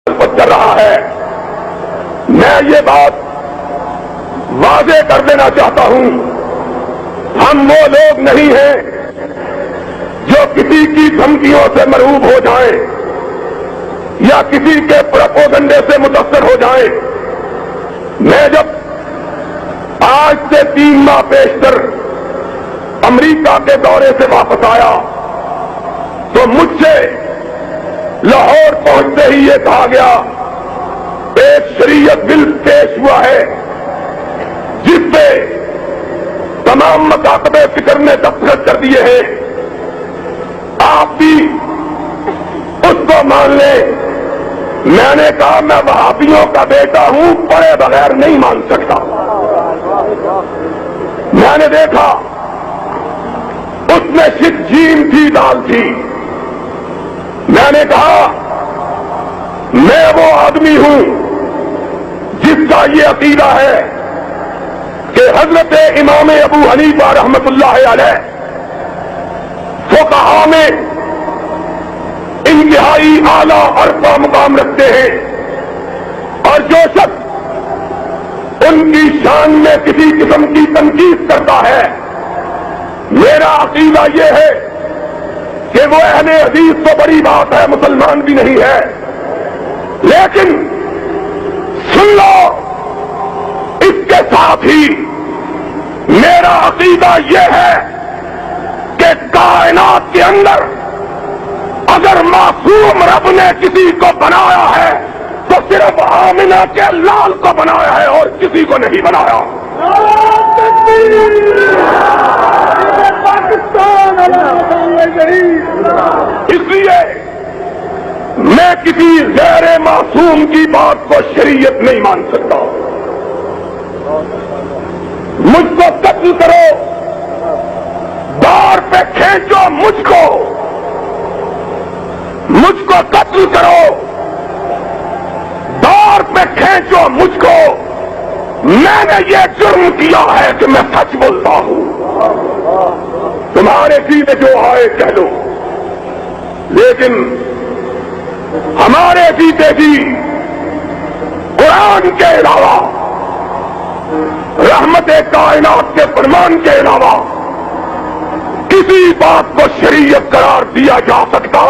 کر رہا ہے۔ میں یہ بات واضح کر دینا چاہتا ہوں، ہم وہ لوگ نہیں ہیں جو کسی کی دھمکیوں سے مرعوب ہو جائیں یا کسی کے پروپیگنڈے سے متاثر ہو جائیں۔ میں جب آج سے 3 ماہ پیشتر امریکہ کے دورے سے واپس آیا تو مجھ سے لاہور پہنچتے ہی یہ کہا گیا ایک شریعت بل پیش ہوا ہے جس پہ تمام مکاتب فکر نے دستخط کر دیے ہیں، آپ بھی اس کو مان لیں۔ میں نے کہا میں وہابیوں کا بیٹا ہوں، پڑھے بغیر نہیں مان سکتا۔ میں نے دیکھا اس میں شک جیم تھی، دال تھی۔ میں نے کہا میں وہ آدمی ہوں جس کا یہ عقیدہ ہے کہ حضرت امام ابو حنیفہ رحمت اللہ علیہ فقہاء میں انتہائی اعلیٰ عرفہ مقام رکھتے ہیں، اور جو شخص ان کی شان میں کسی قسم کی تنقید کرتا ہے، میرا عقیدہ یہ ہے کہ وہ اہل حدیث تو بڑی بات ہے، مسلمان بھی نہیں ہے، لیکن سن لو اس کے ساتھ ہی میرا عقیدہ یہ ہے کہ کائنات کے اندر اگر معصوم رب نے کسی کو بنایا ہے تو صرف آمنہ کے لال کو بنایا ہے اور کسی کو نہیں بنایا۔ اس لیے میں کسی غیر معصوم کی بات کو شریعت نہیں مان سکتا۔ مجھ کو قتل کرو، دار پہ کھینچو مجھ کو قتل کرو، دار پہ کھینچو مجھ کو، میں نے یہ جرم کیا ہے کہ میں سچ بولتا ہوں۔ تمہارے جی میں جو آئے کہہ لو، لیکن ہمارے جیتے جی قرآن کے علاوہ، رحمت کائنات کے فرمان کے علاوہ کسی بات کو شریعت قرار دیا جا سکتا